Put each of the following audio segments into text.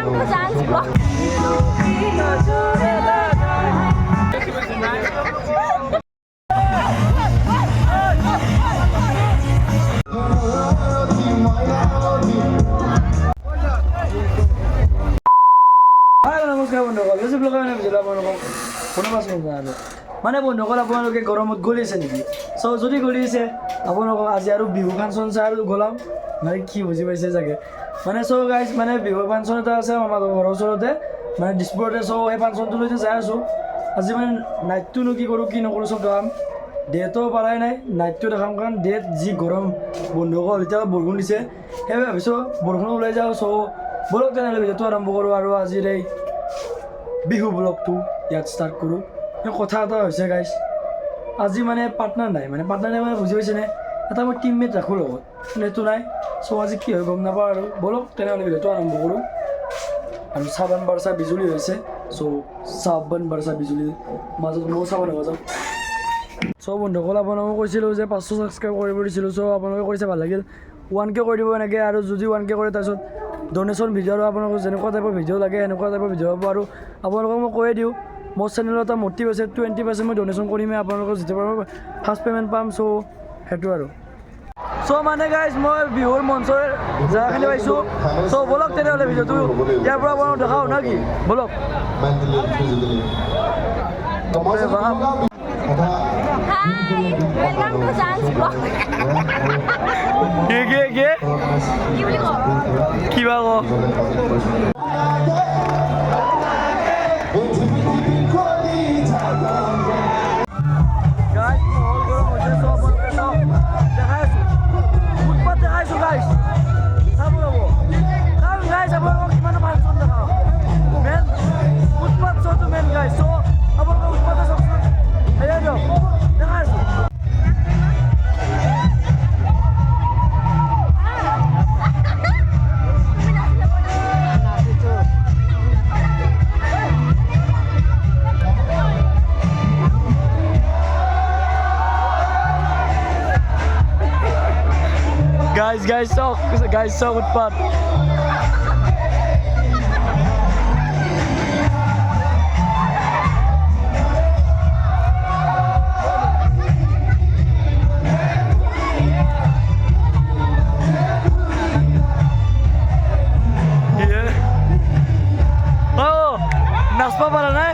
Welcome to Jan's vlog. নমস্কাৰ বন্ধুসকল, বেছি ব্লগ মানে বুজিলে আপোনালোকক শুনা পাইছোঁ মানে বন্ধুসকল আপোনালোকে গৰমত গলিছে নেকি? চ' যদি গলিছে আপোনালোকক আজি আৰু বিহু ফাংচন চাই আৰু গলাম মানে কি বুজি পাইছে চাগে মানে চ' গাইজ মানে বিহু ফাংচন এটা আছে আমাৰ ঘৰৰ ওচৰতে মানে দিছপুৰতে। চ' সেই ফাংচনটোলৈকে যাই আছোঁ আজি মানে নাইটটোনো কি কৰোঁ কি নকৰোঁ চব দেখাম। ডেটো পাৰাই নাই, নাইটটো দেখাম কাৰণ ডেট যি গৰম বন্ধুসকল, এতিয়া বৰষুণ দিছে সেইবাবে ভাবিছোঁ বৰষুণ ওলাই যাওঁ। চ' বলক তেনেহ'লে ভিডিঅ'টো আৰম্ভ কৰোঁ আৰু আজিৰ এই বিহু ব্লগটো ইয়াত ষ্টাৰ্ট কৰোঁ। কথা এটা হৈছে গাইজ, আজি মানে পাৰ্টনাৰ নাই মানে বুজি পাইছেনে, এটা মই টিমমেট ৰাখোঁ লগত সেইটো নাই। চ' আজি কি হয় গম নাপাওঁ আৰু বলক তেনেহ'লে ভিডিঅ'টো আৰম্ভ কৰোঁ। আৰু চাবান বাৰচা বিজুলী হৈছে, চ' চাবান বাৰচা বিজুলীৰ মাজত ময়ো চাব নাযাওঁ। চ' বন্ধুসকল আপোনালোকে কৈছিলোঁ যে 500 ছাবস্ক্ৰাইব কৰিব দিছিলোঁ। চ' আপোনালোকে কৰিছে ভাল লাগিল, 1K কৰি দিব এনেকৈ আৰু যদি 1K কৰে তাৰপিছত ডনেশ্যন ভিডিঅ' আৰু আপোনালোকক যেনেকুৱা টাইপৰ ভিডিঅ' লাগে সেনেকুৱা টাইপৰ ভিডিঅ' পাব। আৰু আপোনালোকক মই কৈয়ে দিওঁ মোৰ চেনেলত এটা মটিভ আছে, 20% মই ডনেশ্যন কৰিমেই আপোনালোকক যেতিয়াৰ পৰা ফাৰ্ষ্ট পে'মেণ্ট পাম। চ' সেইটো আৰু চ' মানে গাইজ মই বিহুৰ মঞ্চৰ জেগাখিনি পাইছোঁ। চ' বলক তেনেহ'লে ভিডিঅ'টো ইয়াৰ পৰা আপোনালোকক দেখাওঁ না কি বলক। Hi, welcome to Jan's vlog. কি বুলি কওঁ? কিবা ক guys, so utpat. Oh, naspa para na.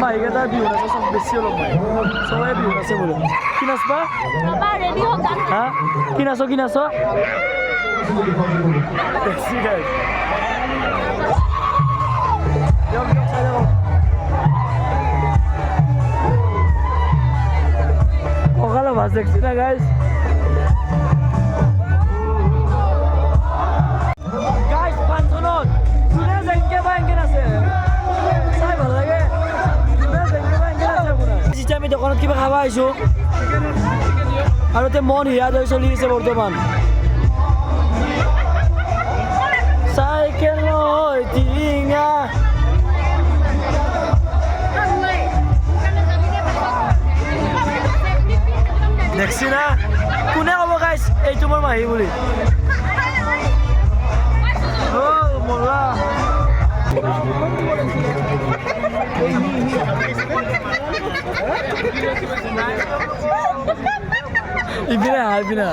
মাহিকেইটাৰ Bihu নাচে চব বেছি অলপ মই চবেই বিহু নাচে বোলে। কি নাচবা হা? কি নাচ কঁকালে ভাজ দেখছি না গাইজ। গাইজ ফাংচনত যোনে যেনেকৈ বা এনেকৈ নাচে চাই ভাল লাগে। যেতিয়া আমি দোকানত কিবা খাব আহিছোঁ আৰু এতিয়া মন হিয়া দৈ চলি আছে বৰ্তমান। চাইকেল টিঙা দেখছি না, কোনে ক'ব গাইছ এইটো মোৰ মাহী বুলি। মৰা ইপিনে ইপিনে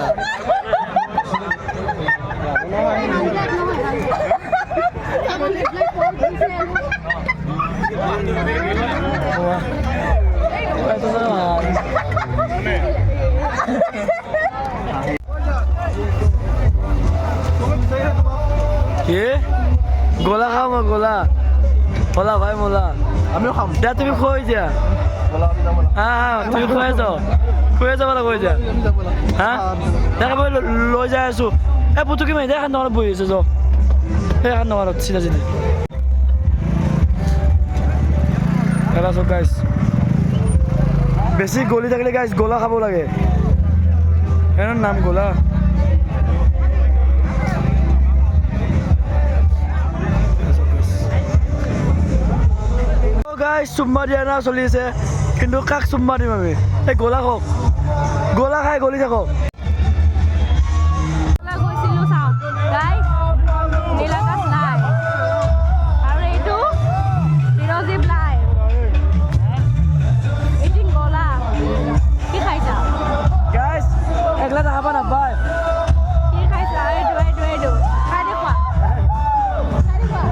কি গোলা খাওঁ মই গোলা মোলা ভাই মোলা আমিও খাম দিয়া তুমি খুৱাই দিয়া তুমি খুৱাই যাওঁ খুৱাই যাব লাগে কৈ দিয়া হা দেখা মই লৈ যাই আছো এই পুতুকি মাৰি এখন দোকানত বহি আছো যাওঁ সেই এখন দোকানত চিধা চিধি এলা চব গাইছ বেছি গলি থাকিলে গাইছ গোলা খাব লাগে এর নাম গোলা গাইছ চুম্মা দিয়া না চলি আছে কিন্তু কাক চুম্মা দিম আমি এই গোলা খাওক গোলা খাই গলি থাকক গৈছিলো চাওক গাইজ নীলাকাশ নাই আৰু এইটো চিৰজীৱ নাই এইটো গলা কি খাইছা গাইছ একলা খাব নাপায় কি খাইছা এইটো খাই দেখুৱা খাই দেখুৱা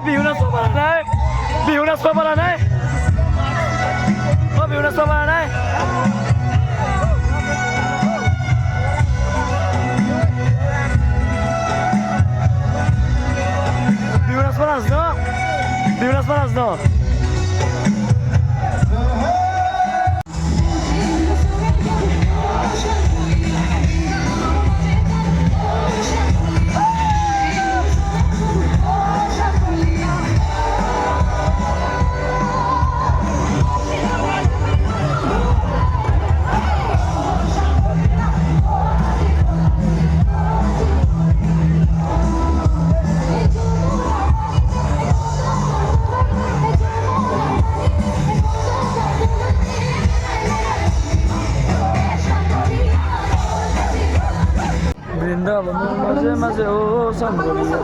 বিহু নাচিব পৰা নাই বিহু নাচিব পৰা নাই বিহু নাচিব পৰা নাই বিহু নাচিব নাজ ন বিহু নাচিব নাজ ন বৃন্দাবনের মাঝে মাঝে ও সামগরিয়া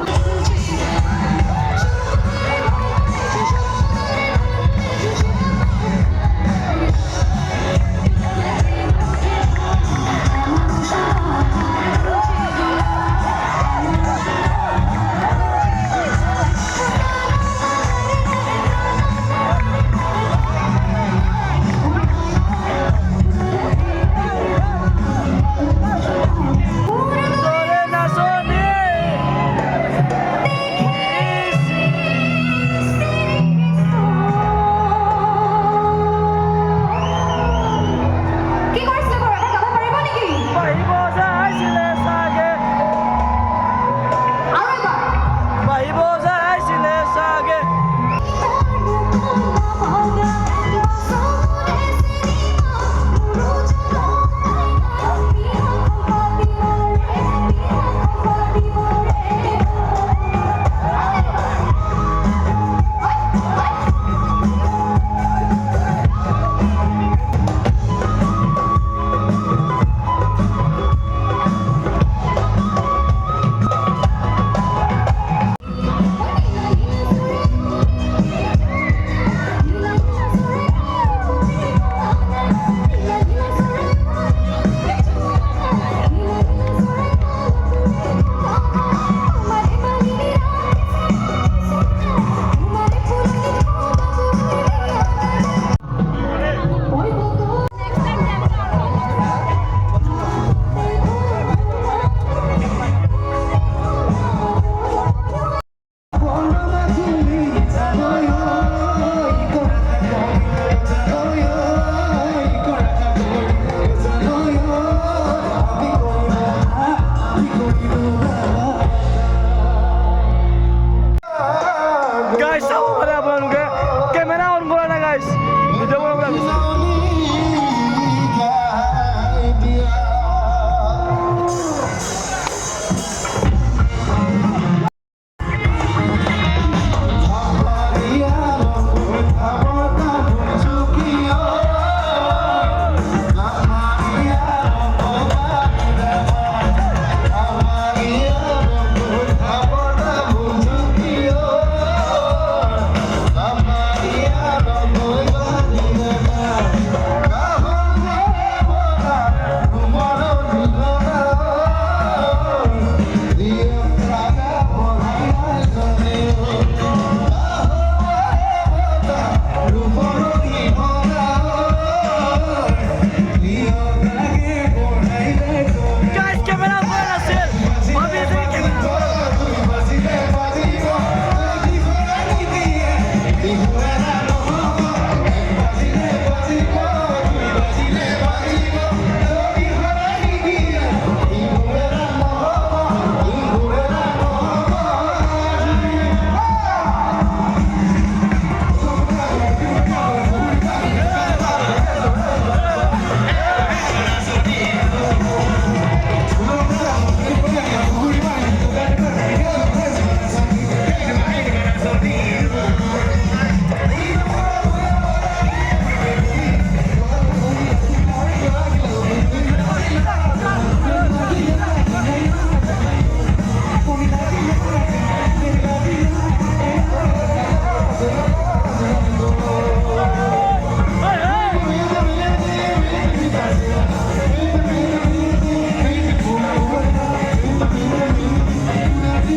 So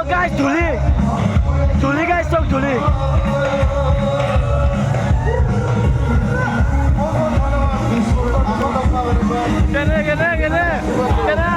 guys, Dhuli guys, so Dhuli. Kena.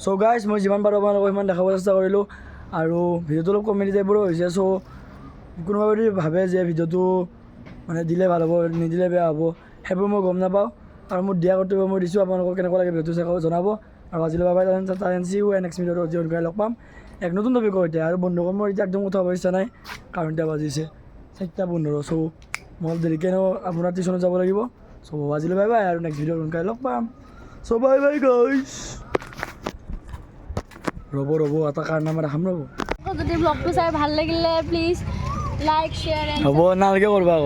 So guys, মই যিমান পাৰোঁ আপোনালোকক সিমান দেখাব চেষ্টা কৰিলোঁ আৰু ভিডিঅ'টো অলপ কমেডি টাইপৰো হৈছে। চ' কোনোবাই যদি ভাবে যে ভিডিঅ'টো মানে দিলে ভাল হ'ব নিদিলে বেয়া হ'ব সেইবোৰ মই গম নাপাওঁ আৰু মোৰ দিয়া কৰ্তব্য মই দিছোঁ। আপোনালোকক কেনেকুৱা লাগে ভিডিঅ'টো চাই জনাব আৰু আজিলৈ বাই চি ইউ নেক্সট ভিডিঅ'টো অতি লগ পাম এক নতুন টপিকৰ সৈতে। আৰু বন্ধুসকল মোৰ এতিয়া একদম কথা ইচ্ছা নাই কাৰণ এতিয়া বাজিছে 4:15। চ' মই দেৰিকৈ আপোনাৰ টিউশ্যনত যাব লাগিব। চ' আজিলৈ বাই আৰু নেক্সট ভিডিঅ'ত সোনকালে লগ পাম। চ' বাই গাইছ। ৰ'ব এটা কাৰনামা দেখাম ৰ'ব। যদি ব্লগটো চাই ভাল লাগিলে প্লিজ লাইক শ্বেয়াৰ এণ্ড হ'ব নালাগে কৰবা আকৌ।